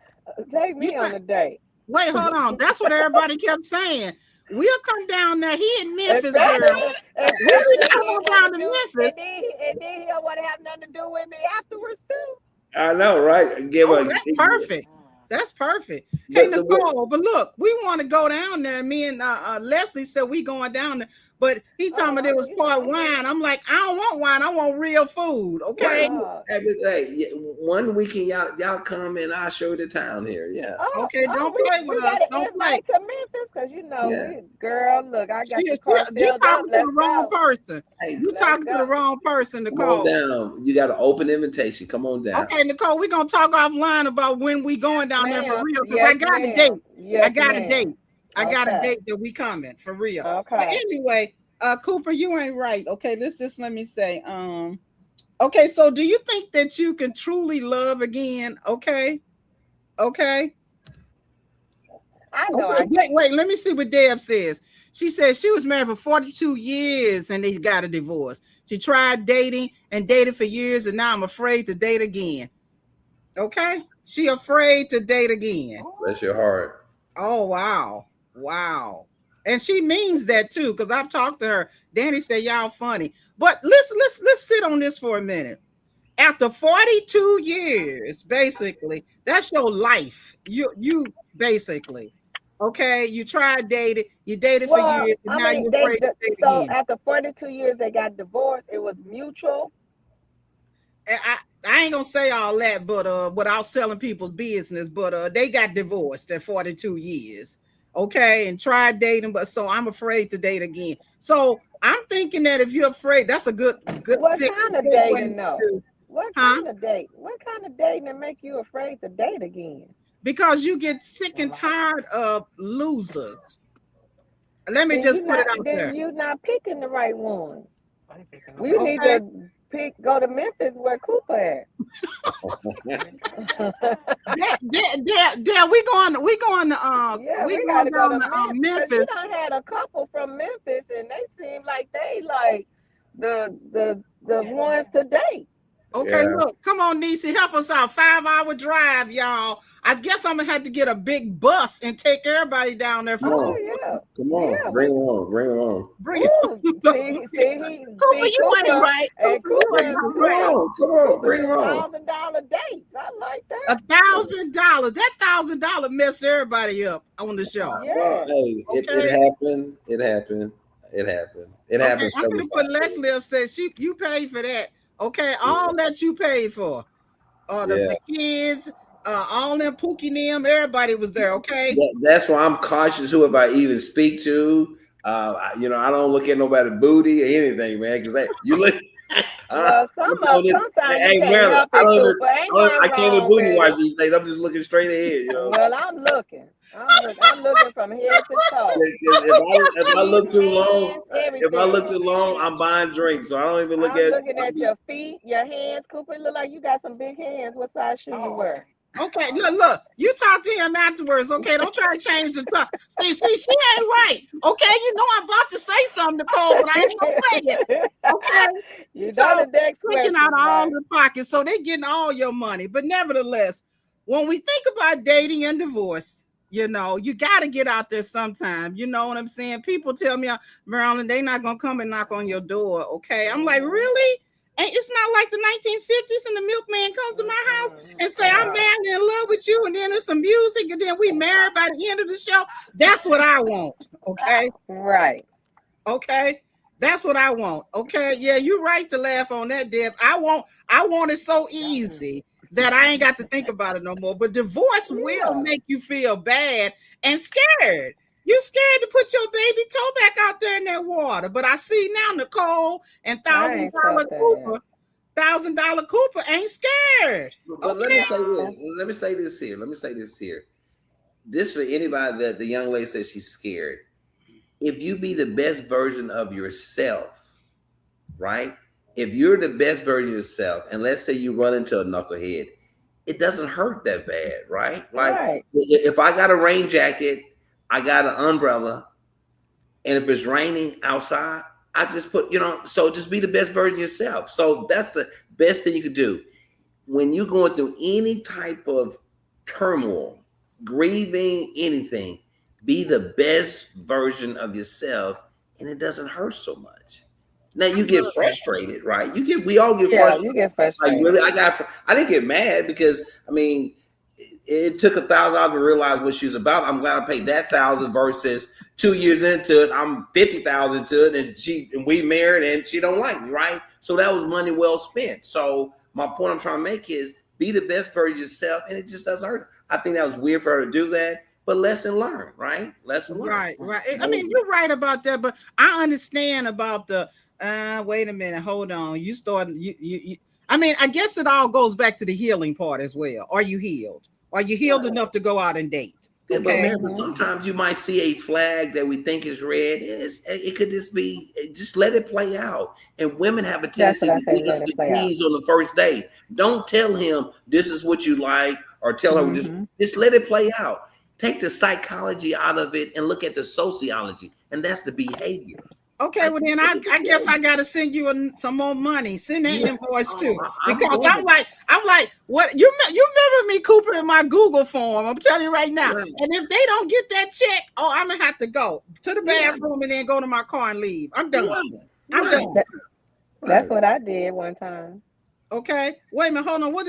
Take me on a date. Wait, hold on. That's what everybody kept saying. We'll come down there. He in Memphis, girl. We'll come down to Memphis. And then he'll want to have nothing to do with me afterwards too. I know, right? That's perfect. That's perfect. Hey, Nicole, but look, we want to go down there. Me and Leslie said we going down there, but he told me there was part wine. I'm like, I don't want wine. I want real food. Okay. Hey, one weekend y'all come and I'll show you the town here. Yeah. Okay. Don't play with us. Don't play to Memphis because girl. Look, I got you talking to the wrong person. Hey, you talking to the wrong person, Nicole. Come on down. You got an open invitation. Come on down. Okay, Nicole, we're gonna talk offline about when we going down there for real. Because I got a date. I got a date. I got a date that we coming for real. Okay. But anyway, Cooper, you ain't right. Okay, let me say. Okay, so do you think that you can truly love again? Okay. I know. Okay, wait, let me see what Deb says. She said she was married for 42 years and they got a divorce. She tried dating and dated for years, and now I'm afraid to date again. Okay, she afraid to date again. Bless your heart. Oh, wow. And she means that too, because I've talked to her. Danny said y'all funny. But let's sit on this for a minute. After 42 years, basically, that's your life. You basically, okay, you tried dating, you dated for years, and now you're afraid to date again. So after 42 years, they got divorced. It was mutual. I ain't gonna say all that, but without selling people's business, but they got divorced at 42 years. okay, and tried dating, but so I'm afraid to date again. So I'm thinking that if you're afraid, that's a good What sick kind of good way to dating though? do, What huh? kind of date? What kind of dating that make you afraid to date again? Because you get sick and tired of losers. Let me Then just put it out there. you not picking the right ones. We need Okay. to go to Memphis where Cooper Yeah, Yeah, we we going gotta go down to to Memphis because you Memphis. done had a couple from Memphis, and they seem like they like the ones to date. Okay, Yeah. look, come on, Niecy, help us out. 5 hour drive, y'all. I guess I'm gonna have to get a big bus and take everybody down there Come for 2 on. Oh yeah, Come on. yeah. Bring them on. Bring them on. bring Ooh, Cooper, see you ain't right. and Cooper, you ain't Come right. on. Come on. Cooper Bring do them on. $1,000 dates. I like that. $1,000. That $1,000 messed everybody up on the show. Well, Yes. hey, it Okay. happened. It happened. It happened. It Okay, happened I'm several gonna put times. Leslie up, said you paid for that. Okay, Yeah. all that you paid for. Yeah. The kids, all them Pookie and them, everybody was there, okay? That's why I'm cautious who if I even speak to. I don't look at nobody booty or anything, man, because you look. Well, I'm doing this. sometimes you Hey, can't Marilyn, help it, Cooper. Ain't nothing I can't even wrong booty with watch it. these days. I'm just looking straight ahead. Well, I'm looking. I'm looking from head to toe. 'Cause if I Feet, look too long, hands, everything. I'm buying drinks, so I don't even look I'm at. looking at your feet, your hands. Cooper, look like you got some big hands. What size shoe you wear? Okay, look, you talk to him afterwards, okay? Don't try to change the talk. See, she ain't right. Okay, you know I'm about to say something, Nicole, but I ain't gonna say it. Okay. You know So the next taking out question, all right? the pockets, so they getting all your money. But nevertheless, when we think about dating and divorce, you got to get out there sometime. You know what I'm saying? People tell me, Marilyn, they not gonna come and knock on your door. Okay, I'm like, really? And it's not like the 1950s and the milkman comes to my house and say, I'm Right. madly in love with you, and then there's some music, and then we married by the end of the show. That's what I want. Okay. Right. Okay. That's what I want. Okay. Yeah, you're right to laugh on that, Deb. I want it so easy that I ain't got to think about it no more. But divorce will Yeah. make you feel bad and scared. You're scared to put your baby toe back out there in that water. But I see now Nicole and I thousand ain't dollar felt that yet. Cooper, $1,000 Cooper ain't scared. But let me Okay. say No. this. Let me say this here. Let me say this here. This for anybody that the young lady says she's scared. If you be the best version of yourself, right? If you're the best version of yourself, and let's say you run into a knucklehead, it doesn't hurt that bad, right? Like Right. if I got a rain jacket, I got an umbrella, and if it's raining outside, I just so just be the best version of yourself. So that's the best thing you could do. When you're going through any type of turmoil, grieving, anything, be the best version of yourself, and it doesn't hurt so much. Now I you get love that. frustrated, right? We all get Yeah, frustrated. you get Like frustrated. really, I didn't get mad because it took $1,000 to realize what she was about. I'm glad I paid that 1,000 versus 2 years into it, I'm 50,000 to it, and we married, and she don't like me, right? So that was money well spent. So my point I'm trying to make is be the best version of yourself, and it just doesn't hurt. I think that was weird for her to do that, but lesson learned, right? Lesson learned. Right. I mean, you're right about that, but I understand about the wait a minute, hold on. You started you I mean, I guess it all goes back to the healing part as well. Are you healed? Are you healed Right. enough to go out and date? Yeah, but Okay. man, but sometimes you might see a flag that we think is red. It could just be, just let it play out. And women have a That's tendency what I to say. give us Let it the play out. keys on the first day. Don't tell him this is what you like, or tell her Mm-hmm. just let it play out. Take the psychology out of it and look at the sociology, and that's the behavior. Okay, well then I guess I gotta send you some more money. Send that Yeah, invoice too, I'm because doing I'm like, what you remember me, Cooper, in my Google form? I'm telling you right now. it. Right. And if they don't get that check, oh, I'm gonna have to go to the Yeah, bathroom and then go to my car and leave. I'm done. right, I'm right, done. That, that's right. what I did one time. Okay, wait a minute, hold on. What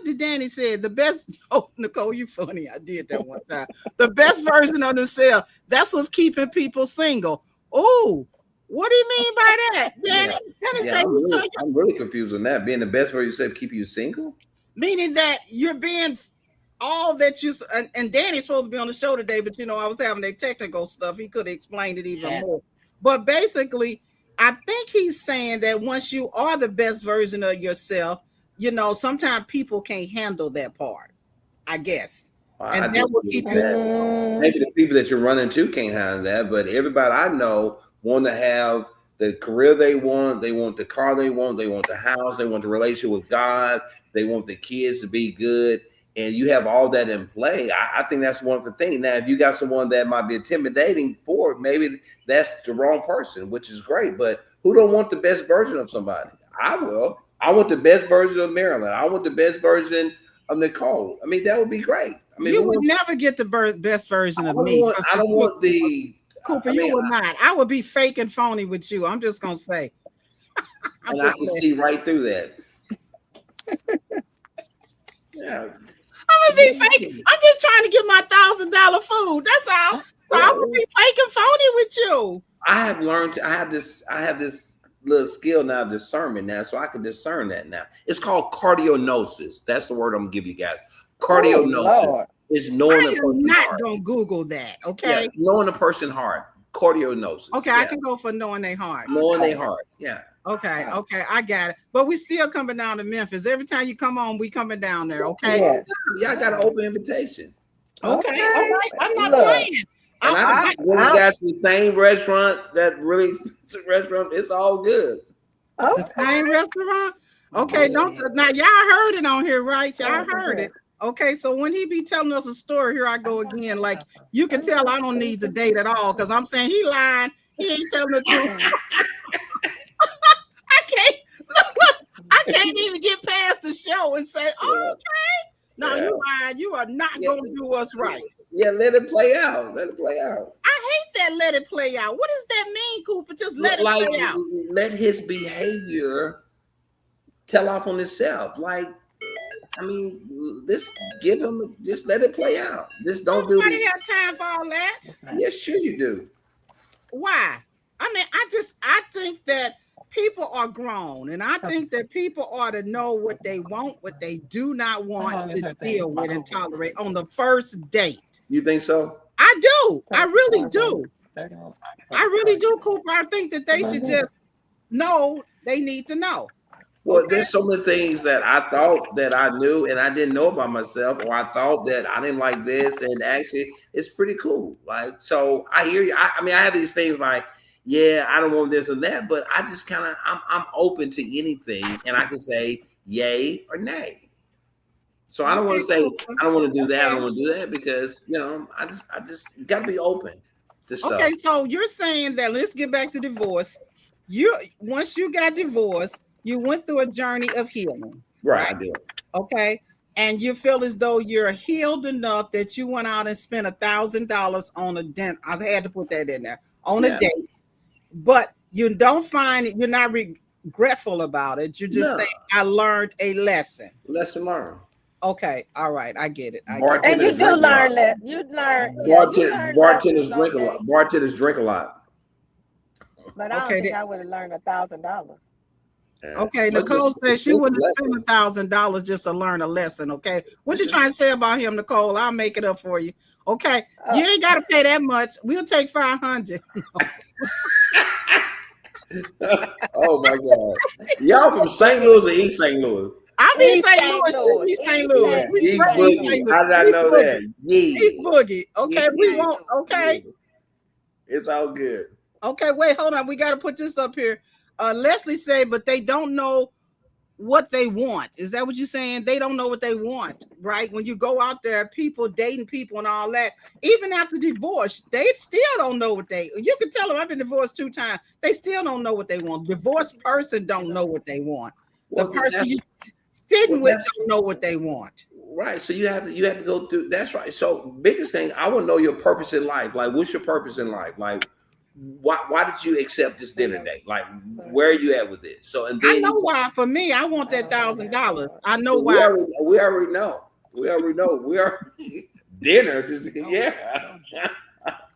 did Danny say? The best. Oh, Nicole, you funny. I did that one time. The best version of themselves. That's what's keeping people single. Oh, what do you mean by that, Yeah, Danny? Danny yeah. say you so I'm really confused on that. Being the best for yourself keep you single. meaning that you're being. all that you and Danny's supposed to be on the show today, but I was having that technical stuff. He could have explained it even more. But basically, I think he's saying that once you are the best version of yourself, sometimes people can't handle that part, I guess. And that will keep you. Maybe the people that you're running to can't handle that, but everybody I know want to have the career they want the car they want the house, they want the relationship with God, they want the kids to be good, and you have all that in play. I think that's one of the things. Now, if you got someone that might be intimidating for it, maybe that's the wrong person, which is great, but who don't want the best version of somebody? I will. I want the best version of Marilyn. I want the best version of Nicole. I mean, that would be great. I mean, you would never get the best version of me. I don't want the Cooper. You would not. I would be fake and phony with you. I'm just gonna say. And I can see right through that. Yeah. I'm gonna be fake. I'm just trying to get my $1,000 food. That's all. So I'm gonna be fake and phony with you. I have learned. I have this little skill now, discernment now, so I can discern that now. It's called cardionosis. That's the word I'm gonna give you guys. Cardionosis is knowing the person's not heart. Gonna Google that, okay? Yeah, knowing the person's heart. Cardionosis. Okay, I can go for knowing their heart. Knowing their heart. Yeah. Okay, I got it. But we still coming down to Memphis. Every time you come on, we coming down there. Okay. Yeah, I got an open invitation. Okay. All right. I'm not playing. And I got the same restaurant, that really expensive restaurant. It's all good. The same restaurant? Okay, now y'all heard it on here, right? Y'all heard it. Okay, so when he be telling us a story, here I go again. Like, you can tell I don't need to date at all, because I'm saying he lying. He ain't telling the truth. I can't even get past the show and say, oh, okay. No, you lying. You are not going to do us right. Yeah, let it play out. Let it play out. I hate that let it play out. What does that mean, Cooper? Just let it play out. Let his behavior tell off on itself. Like, I mean, just let it play out. Just don't do it. Nobody have time for all that. Yeah, sure you do. Why? I mean, I think that people are grown, and I think that people ought to know what they want, what they do not want to deal with and tolerate on the first date. You think so? I do. I really do. I really do, Cooper. I think that they should just know they need to know. Well, there's so many things that I thought that I knew and I didn't know about myself, or I thought that I didn't like this, and actually it's pretty cool. Like, so I hear you. I mean, I have these things like, yeah, I don't want this and that, but I just kind of I'm open to anything, and I can say yay or nay. So I don't want to say I don't want to do that. I don't want to do that because I just got to be open to stuff. Okay, so you're saying that let's get back to divorce. Once you got divorced, you went through a journey of healing. Right, I did. Okay. And you feel as though you're healed enough that you went out and spent $1,000 on a dent. I had to put that in there on a date. But you don't find it, you're not regretful about it. You just say, I learned a lesson. Lesson learned. Okay. All right. I get it. And you do learn that. You learn. Bartenders drink a lot. Bartenders drink a lot. But I don't think I would have learned $1,000. Okay, Nicole says she wouldn't spend $1,000 just to learn a lesson. Okay, what you trying to say about him, Nicole? I'll make it up for you. Okay, you ain't got to pay that much. We'll take $500. Oh my God, y'all from St. Louis or East St. Louis? I'm in St. Louis. East St. Louis. East Boogie. How did I know that? East Boogie. Okay, we won't. Okay, it's all good. Okay, wait, hold on. We got to put this up here. Leslie said, but they don't know what they want. Is that what you're saying? They don't know what they want, right? When you go out there, people dating people and all that, even after divorce, they still don't know what you can tell them I've been divorced 2 times. They still don't know what they want. Divorced person don't know what they want. The person you sitting with don't know what they want. Right. So you have to go through. That's right. So biggest thing, I want to know your purpose in life. Like, what's your purpose in life? Like, why did you accept this dinner date? Like, where are you at with it? So, and then I know why. For me, I want that $1,000. I know why. We already know. We are dinner. Yeah,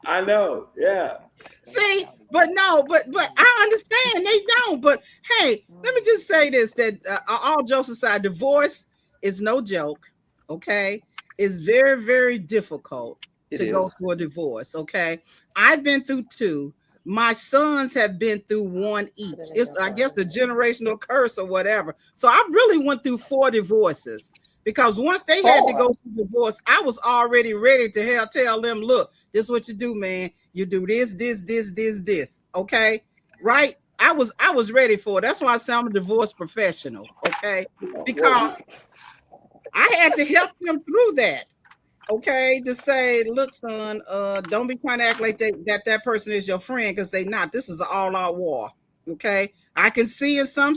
I know. Yeah. See, but I understand they don't. But hey, let me just say this: that all jokes aside, divorce is no joke. Okay, is very, very difficult It to go is. through a divorce. Okay. I've been through two. My sons have been through one each. It's, I guess, the generational curse or whatever. So I really went through four divorces because once they had to go Four. through divorce, I was already ready to hell tell them, look, this is what you do, man. You do this. Okay. Right. I was ready for it. That's why I say I'm a divorce professional. Okay. Because Well, I had to help them through that. Okay, to say, look, son, don't be trying to act like that person is your friend because they not. This is an all-out war. Okay, I can see in some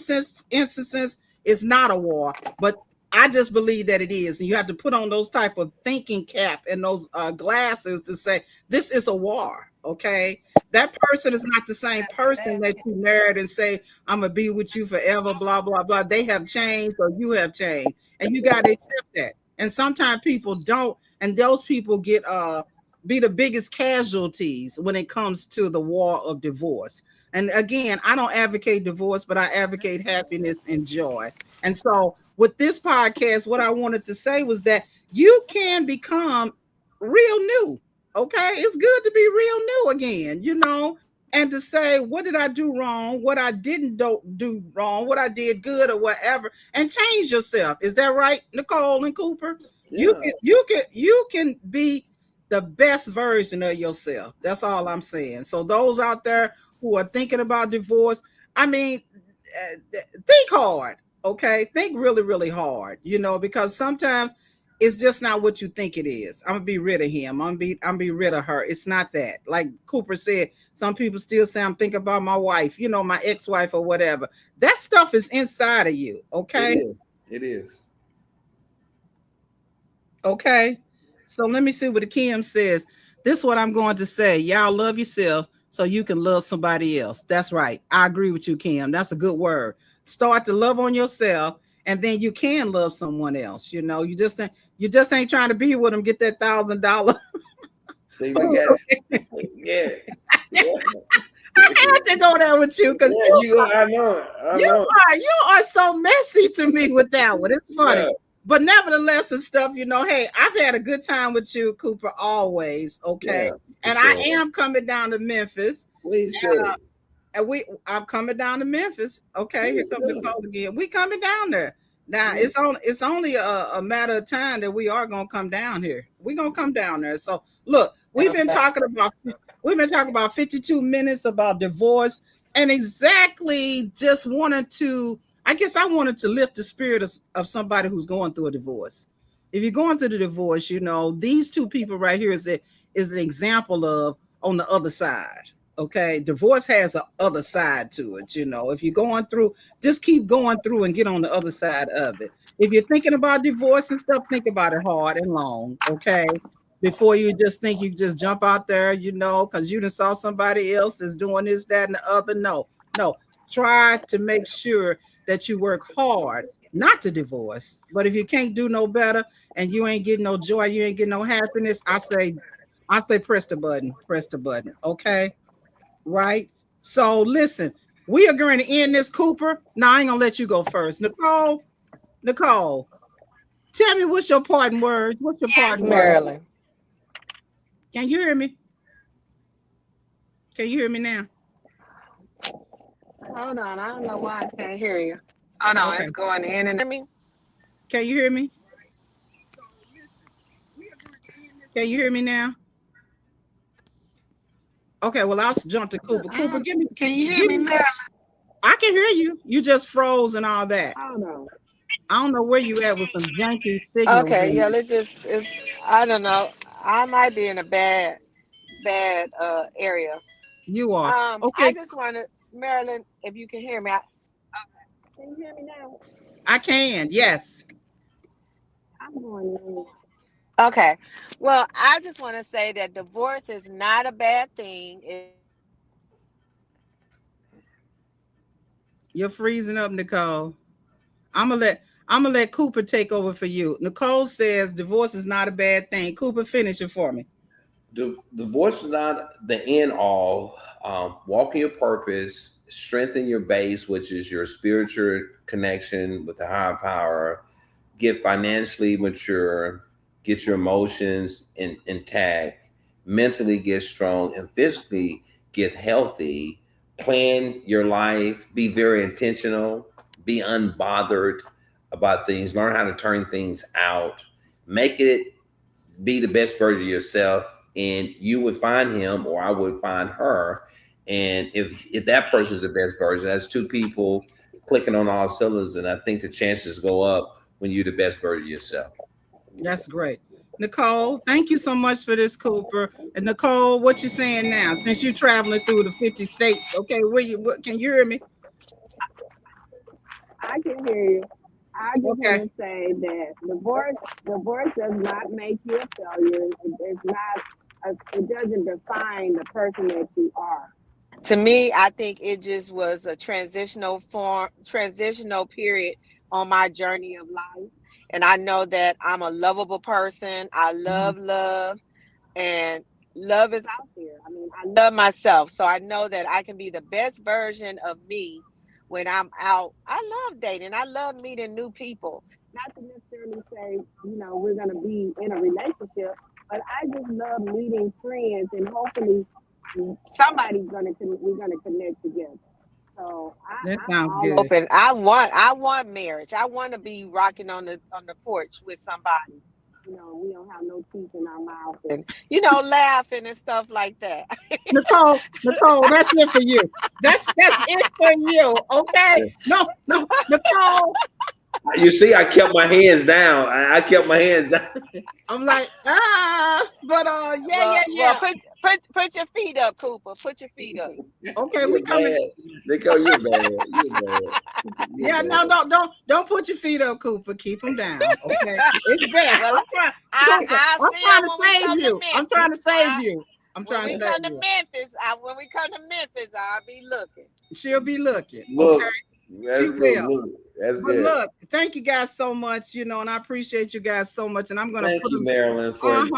instances it's not a war, but I just believe that it is, and you have to put on those type of thinking cap and those glasses to say this is a war. Okay, that person is not the same person that you married and say I'm gonna be with you forever. Blah blah blah. They have changed, or you have changed, and you got to accept that. And sometimes people don't, and those people get be the biggest casualties when it comes to the war of divorce. And again, I don't advocate divorce, but I advocate happiness and joy. And so with this podcast, what I wanted to say was that you can become real new. Okay, it's good to be real new again, and to say what did I do wrong, what I didn't do wrong, what I did good or whatever, and change yourself. Is that right, Nicole and Cooper? You yeah, can you can be the best version of yourself. That's all I'm saying. So those out there who are thinking about divorce, I mean, think hard. Okay, think really, really hard. Because sometimes it's just not what you think it is. I'm gonna be rid of him. I'm gonna be rid of her. It's not that. Like Cooper said, some people still say I'm thinking about my wife, my ex-wife or whatever. That stuff is inside of you. it Okay. is. It is. Okay. So let me see what the Kim says. This is what I'm going to say. Y'all love yourself so you can love somebody else. That's right. I agree with you, Kim. That's a good word. Start to love on yourself, and then you can love someone else. You just ain't trying to be with them, get that $1,000. See, look at yeah, yeah, I had to go there with you because yeah. You go. I know it. I you know it. are so messy to me with that one. It's funny. Yeah, But nevertheless and stuff, hey, I've had a good time with you, Cooper, always. Okay. yeah, for And I sure. am coming down to Memphis. Please do. And I'm coming down to Memphis. Okay, here Please comes do. Nicole again. We coming down there. Now Yeah. it's only a matter of time that we are gonna come down here. We're gonna come down there. So look, we've been talking about 52 minutes about divorce, and exactly just wanted to, I guess I wanted to lift the spirit of somebody who's going through a divorce. If you're going through the divorce, these two people right here is an example of on the other side. Okay, divorce has a other side to it. If you're going through, just keep going through and get on the other side of it. If you're thinking about divorce and stuff, think about it hard and long. Okay, before you just think you just jump out there, because you done saw somebody else that's doing this, that, and the other. No, no. Try to make sure that you work hard not to divorce. But if you can't do no better and you ain't getting no joy, you ain't getting no happiness, I say press the button. Press the button. Okay. Right? So listen, we are going to end this, Cooper. Now I ain't gonna let you go first. Nicole, tell me what's your parting words. What's your Yes, parting word? Marilyn. Can you hear me? Can you hear me now? Hold on. I don't know why I can't hear you. Hold on. Okay. It's going in and Me? Can you hear me? Can you hear me now? Okay, well I'll jump to Cooper. Cooper, Can you hear give me, me. Marilyn? I can hear you. You just froze and all that. Hold on. I don't know where you at with some janky signals Okay, in yeah, it. it's I don't know. I might be in a bad area. You are. I Okay, just wanted Marilyn, if you can hear me. Can you hear me now? I can. Yes. I'm going in. Okay. Well, I just want to say that divorce is not a bad thing. You're freezing up, Nicole. I'm gonna let Cooper take over for you. Nicole says divorce is not a bad thing. Cooper, finish it for me. Divorce is not the end all. Walk in your purpose, strengthen your base, which is your spiritual connection with the higher power. Get financially mature. get your emotions intact, mentally get strong, and physically get healthy. Plan your life, be very intentional, be unbothered about things, learn how to turn things out, make it be the best version of yourself, and you would find him or I would find her. And if that person is the best version, that's two people clicking on all cylinders, and I think the chances go up when you're the best version of yourself. That's great. Nicole, thank you so much for this, Cooper. And Nicole, what you saying now? Since you're traveling through the 50 states, okay, can you hear me? I can hear you. I just Okay. want to say that divorce does not make you a failure. It's not. It doesn't define the person that you are. To me, I think it just was a transitional period on my journey of life. And I know that I'm a lovable person. I Mhm. love, and love is out there. I mean, I love myself. So I know that I can be the best version of me when I'm out. I love dating. I love meeting new people. Not to necessarily say, we're going to be in a relationship, but I just love meeting friends, and hopefully we're gonna connect together. So That I'm sounds all good. open. I want marriage. I want to be rocking on the porch with somebody. We don't have no teeth in our mouth, and laughing and stuff like that. Nicole, that's it for you. That's it for you. Okay. No, no, Nicole. You see, I kept my hands down. I kept my hands down. I'm like, but yeah, Well, yeah, well, yeah. put your feet up, Cooper. Put your feet up. Okay, we You're coming. bad. Nicole, you're bad. You're bad. You're Yeah, no, bad. don't put your feet up, Cooper. Keep them down. Okay, it's best. Well, I'm trying, Cooper. I'll I'm see trying them to when we save come to you. I'm trying Memphis. to save you. I'm When trying to we save come to you. Memphis, I'll be looking. She'll be looking. Okay, Look, she that's good. will. Look, that's But good. look, thank you guys so much. And I appreciate you guys so much. And I'm gonna Thank put you, them. Marilyn, for I'm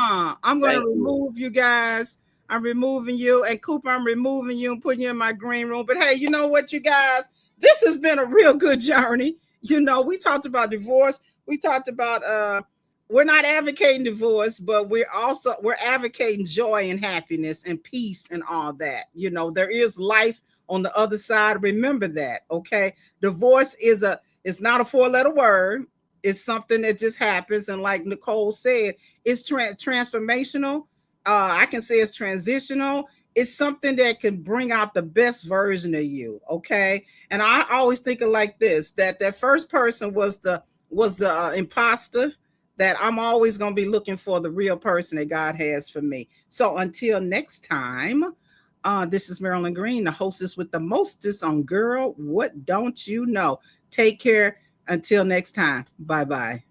gonna thank you. remove you guys. I'm removing you, and Cooper, I'm removing you and putting you in my green room. But hey, you know what, you guys? This has been a real good journey. We talked about divorce. We talked about we're not advocating divorce, but we're advocating joy and happiness and peace and all that. There is life on the other side. Remember that, okay? Divorce it's not a four-letter word. It's something that just happens, and like Nicole said, it's transformational. I can say it's transitional. It's something that can bring out the best version of you. Okay, and I always think of like this: that first person was the imposter. That I'm always going to be looking for the real person that God has for me. So until next time, this is Marilyn Green, the hostess with the mostest on Girl, What Don't You Know? Take care. Until next time. Bye bye.